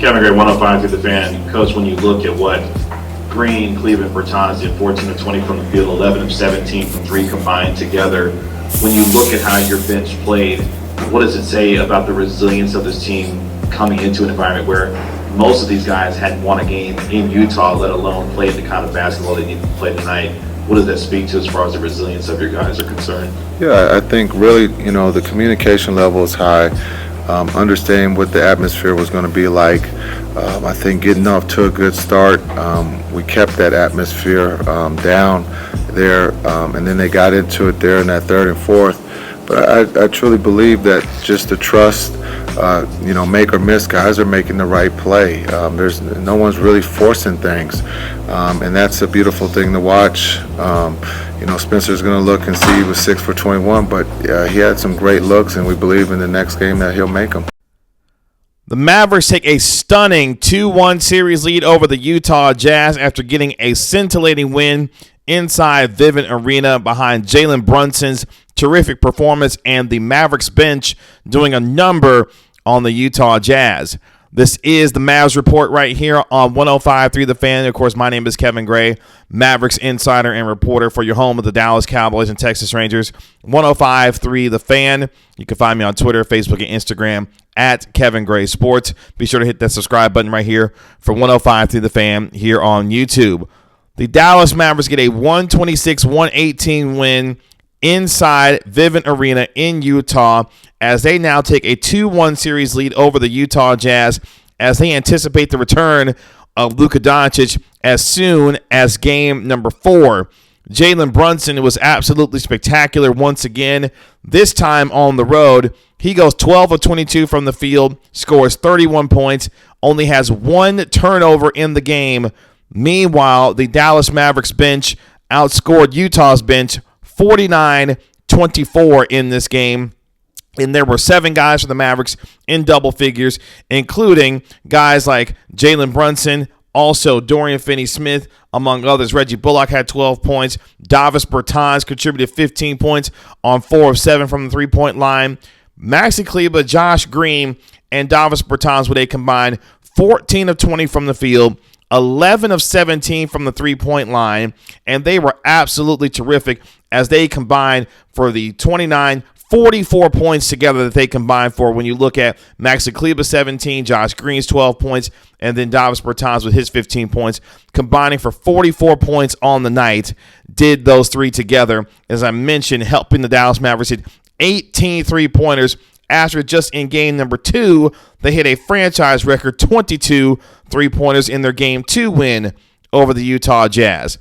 Kevin Gray, 105 through the fan. Coach, when you look at what Green, Kleber, and Bertans did, 14 of 20 from the field, 11 of 17 from three combined together. When you look at how your bench played, what does it say about the resilience of this team coming into an environment where most of these guys hadn't won a game in Utah, let alone played the kind of basketball they need to play tonight? What does that speak to as far as the resilience of your guys are concerned? Yeah, I think really, the communication level is high. Understanding what the atmosphere was going to be like. I think getting off to a good start, we kept that atmosphere down there, and then they got into it there in that third and fourth. But I truly believe that just the trust, make or miss, guys are making the right play. There's no one's really forcing things, and that's a beautiful thing to watch. Spencer's going to look and see he was 6 for 21, but he had some great looks, and we believe in the next game that he'll make them. The Mavericks take a stunning 2-1 series lead over the Utah Jazz after getting a scintillating win inside Vivint Arena behind Jalen Brunson's terrific performance and the Mavericks bench doing a number on the Utah Jazz. This is the Mavs Report right here on 105.3 The Fan. Of course, my name is Kevin Gray, Mavericks insider and reporter for your home of the Dallas Cowboys and Texas Rangers. 105.3 The Fan. You can find me on Twitter, Facebook, and Instagram at Kevin Gray Sports. Be sure to hit that subscribe button right here for 105.3 The Fan here on YouTube. The Dallas Mavericks get a 126-118 win inside Vivint Arena in Utah as they now take a 2-1 series lead over the Utah Jazz as they anticipate the return of Luka Doncic as soon as game number 4. Jalen Brunson was absolutely spectacular once again, this time on the road. He goes 12 of 22 from the field, scores 31 points, only has one turnover in the game. Meanwhile, the Dallas Mavericks bench outscored Utah's bench 49-24 in this game. And there were 7 guys for the Mavericks in double figures, including guys like Jalen Brunson, also Dorian Finney-Smith, among others. Reggie Bullock had 12 points. Davis Bertans contributed 15 points on 4 of 7 from the three-point line. Maxi Kleber, Josh Green, and Davis Bertans with a combined 14 of 20 from the field, 11 of 17 from the three-point line, and they were absolutely terrific as they combined for the 44 points together that they combined for when you look at Maxi Kleber 17, Josh Green's 12 points, and then Davis Bertans with his 15 points, combining for 44 points on the night. Did those three together, as I mentioned, helping the Dallas Mavericks hit 18 three-pointers. After just in game number 2, they hit a franchise record 22 three-pointers in their game 2 win over the Utah Jazz.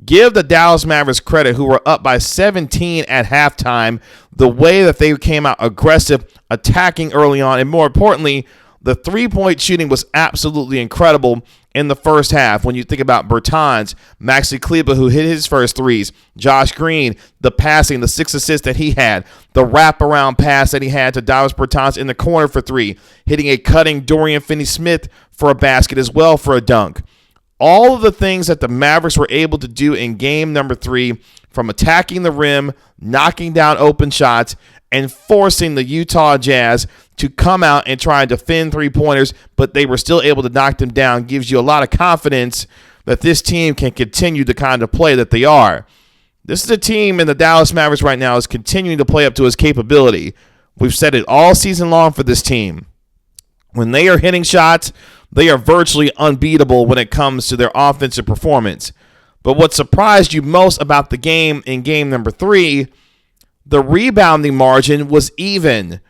Give the Dallas Mavericks credit, who were up by 17 at halftime, the way that they came out aggressive, attacking early on, and more importantly, the three-point shooting was absolutely incredible in the first half. When you think about Bertans, Maxi Kleber, who hit his first threes, Josh Green, the passing, the 6 assists that he had, the wraparound pass that he had to Davis Bertans in the corner for 3, hitting a cutting Dorian Finney-Smith for a basket as well for a dunk. All of the things that the Mavericks were able to do in game number 3, from attacking the rim, knocking down open shots, and forcing the Utah Jazz to come out and try and defend three-pointers, but they were still able to knock them down, gives you a lot of confidence that this team can continue the kind of play that they are. This is a team in the Dallas Mavericks right now is continuing to play up to its capability. We've said it all season long for this team. When they are hitting shots, they are virtually unbeatable when it comes to their offensive performance. But what surprised you most about the game in game number 3, the rebounding margin was even,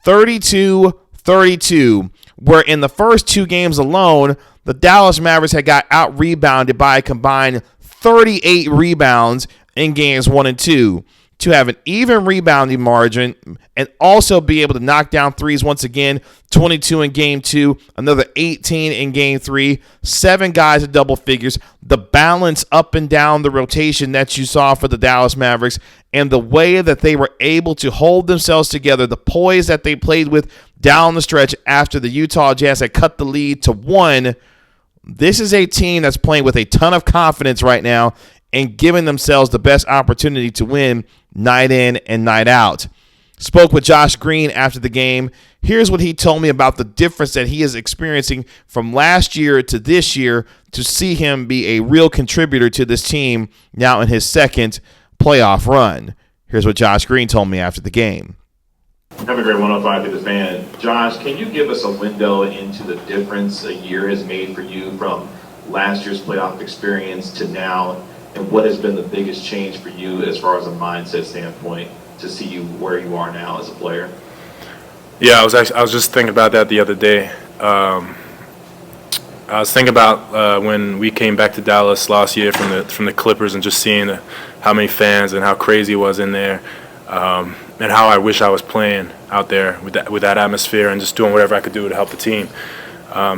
32-32, where in the first 2 games alone, the Dallas Mavericks had got out-rebounded by a combined 38 rebounds in games 1 and 2. To have an even rebounding margin and also be able to knock down threes once again, 22 in game 2, another 18 in game 3, 7 guys at double figures, the balance up and down the rotation that you saw for the Dallas Mavericks, and the way that they were able to hold themselves together, the poise that they played with down the stretch after the Utah Jazz had cut the lead to 1. This is a team that's playing with a ton of confidence right now and giving themselves the best opportunity to win night in and night out. spoke with Josh Green after the game. Here's what he told me about the difference that he is experiencing from last year to this year to see him be a real contributor to this team now in his second playoff run. Here's what Josh Green told me after the game. Have a great 105 to the fan. Josh, can you give us a window into the difference a year has made for you from last year's playoff experience to now, and what has been the biggest change for you as far as a mindset standpoint to see you where you are now as a player? Yeah, I was just thinking about that the other day. I was thinking about when we came back to Dallas last year from the Clippers and just seeing how many fans and how crazy it was in there, and how I wish I was playing out there with that atmosphere and just doing whatever I could do to help the team.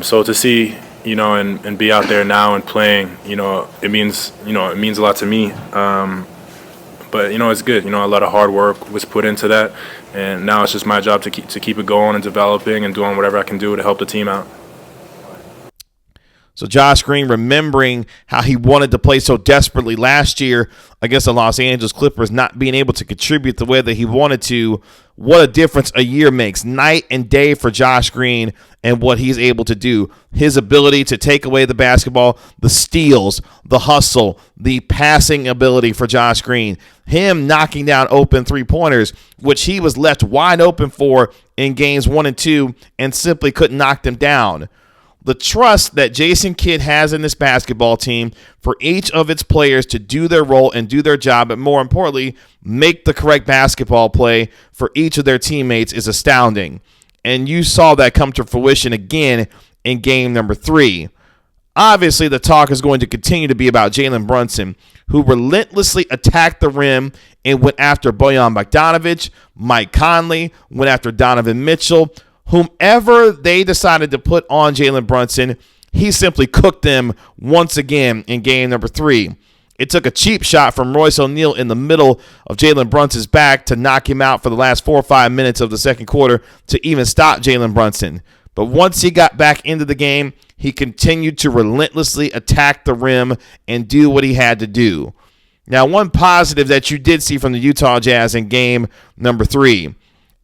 So to see, and be out there now and playing, it means a lot to me. But it's good. A lot of hard work was put into that, and now it's just my job to keep it going and developing and doing whatever I can do to help the team out. So Josh Green remembering how he wanted to play so desperately last year against the Los Angeles Clippers, not being able to contribute the way that he wanted to. What a difference a year makes. Night and day for Josh Green and what he's able to do. His ability to take away the basketball, the steals, the hustle, the passing ability for Josh Green. Him knocking down open three-pointers, which he was left wide open for in games 1 and 2 and simply couldn't knock them down. The trust that Jason Kidd has in this basketball team for each of its players to do their role and do their job, but more importantly, make the correct basketball play for each of their teammates is astounding. And you saw that come to fruition again in game number 3. Obviously, the talk is going to continue to be about Jalen Brunson, who relentlessly attacked the rim and went after Bojan Bogdanovic, Mike Conley, went after Donovan Mitchell. Whomever they decided to put on Jalen Brunson, he simply cooked them once again in game number 3. It took a cheap shot from Royce O'Neal in the middle of Jalen Brunson's back to knock him out for the last 4 or 5 minutes of the second quarter to even stop Jalen Brunson. But once he got back into the game, he continued to relentlessly attack the rim and do what he had to do. Now, one positive that you did see from the Utah Jazz in game number 3,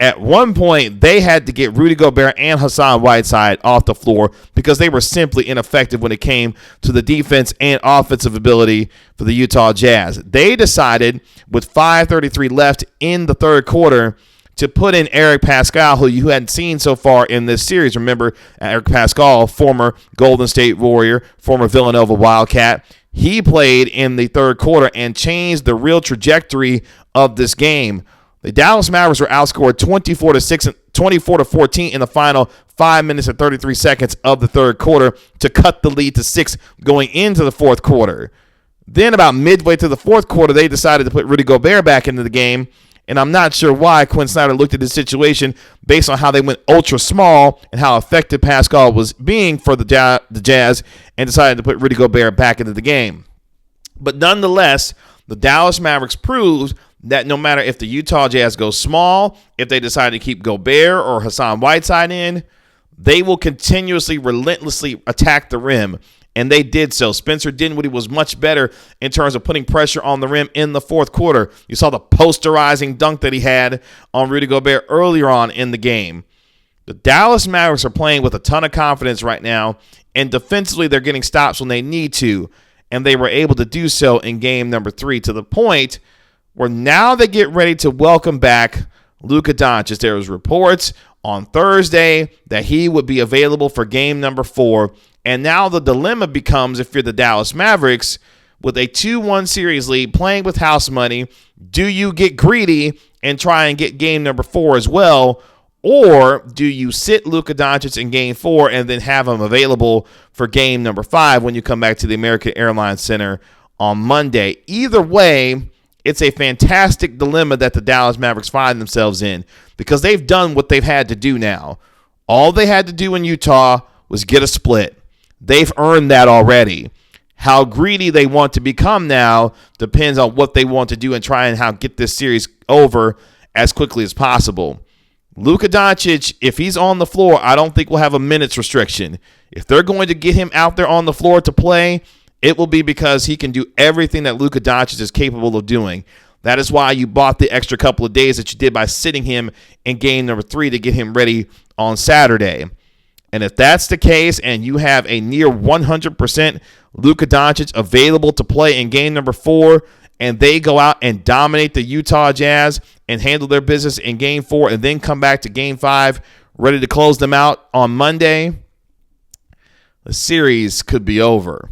at one point, they had to get Rudy Gobert and Hassan Whiteside off the floor because they were simply ineffective when it came to the defense and offensive ability for the Utah Jazz. They decided, with 5:33 left in the third quarter, to put in Eric Pascal, who you hadn't seen so far in this series. Remember, Eric Pascal, former Golden State Warrior, former Villanova Wildcat. He played in the third quarter and changed the real trajectory of this game. The Dallas Mavericks were outscored 24-14 in the final 5 minutes and 33 seconds of the third quarter to cut the lead to 6 going into the fourth quarter. Then about midway through the fourth quarter, they decided to put Rudy Gobert back into the game, and I'm not sure why Quinn Snyder looked at the situation based on how they went ultra small and how effective Pascal was being for the Jazz and decided to put Rudy Gobert back into the game. But nonetheless, the Dallas Mavericks proved that no matter if the Utah Jazz go small, if they decide to keep Gobert or Hassan Whiteside in, they will continuously, relentlessly attack the rim. And they did so. Spencer Dinwiddie was much better in terms of putting pressure on the rim in the fourth quarter. You saw the posterizing dunk that he had on Rudy Gobert earlier on in the game. The Dallas Mavericks are playing with a ton of confidence right now, and defensively they're getting stops when they need to, and they were able to do so in game number 3 to the point where now they get ready to welcome back Luka Doncic. There was reports on Thursday that he would be available for game number 4. And now the dilemma becomes, if you're the Dallas Mavericks, with a 2-1 series lead, playing with house money, do you get greedy and try and get game number 4 as well? Or do you sit Luka Doncic in game 4 and then have him available for game number 5 when you come back to the American Airlines Center on Monday? Either way, it's a fantastic dilemma that the Dallas Mavericks find themselves in because they've done what they've had to do now. All they had to do in Utah was get a split. They've earned that already. How greedy they want to become now depends on what they want to do and try and how get this series over as quickly as possible. Luka Doncic, if he's on the floor, I don't think we'll have a minutes restriction. If they're going to get him out there on the floor to play, it will be because he can do everything that Luka Doncic is capable of doing. That is why you bought the extra couple of days that you did by sitting him in game number 3 to get him ready on Saturday. And if that's the case and you have a near 100% Luka Doncic available to play in game number 4, and they go out and dominate the Utah Jazz and handle their business in game 4 and then come back to game 5 ready to close them out on Monday, the series could be over.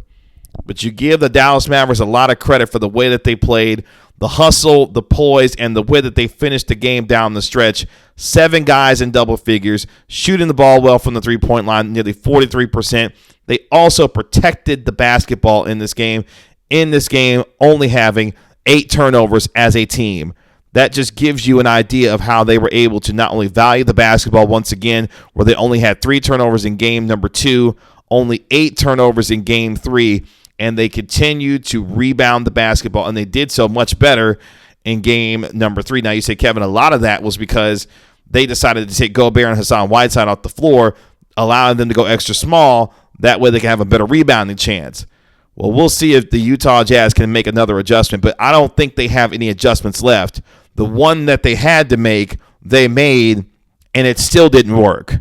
But you give the Dallas Mavericks a lot of credit for the way that they played, the hustle, the poise, and the way that they finished the game down the stretch. 7 guys in double figures, shooting the ball well from the three-point line, nearly 43%. They also protected the basketball in this game. Only having 8 turnovers as a team. That just gives you an idea of how they were able to not only value the basketball once again, where they only had 3 turnovers in game number 2, only 8 turnovers in game 3, and they continued to rebound the basketball, and they did so much better in game number 3. Now, you say, Kevin, a lot of that was because they decided to take Gobert and Hassan Whiteside off the floor, allowing them to go extra small. That way they can have a better rebounding chance. Well, we'll see if the Utah Jazz can make another adjustment, but I don't think they have any adjustments left. The one that they had to make, they made, and it still didn't work.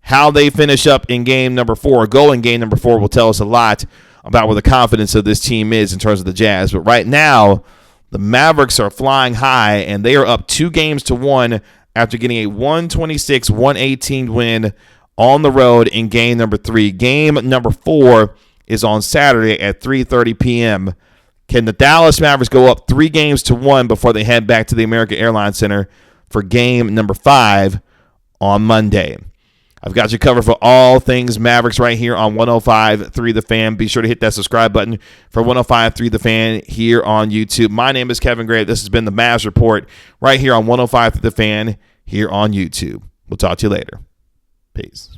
How they finish up in game number 4, or go in game number 4, will tell us a lot about where the confidence of this team is in terms of the Jazz. But right now, the Mavericks are flying high, and they are up 2-1 after getting a 126-118 win on the road in game number 3. Game number 4 is on Saturday at 3:30 p.m. Can the Dallas Mavericks go up 3-1 before they head back to the American Airlines Center for game number 5 on Monday? I've got you covered for all things Mavericks right here on 105.3 The Fan. Be sure to hit that subscribe button for 105.3 The Fan here on YouTube. My name is Kevin Gray. This has been the Mavs Report right here on 105.3 The Fan here on YouTube. We'll talk to you later. Peace.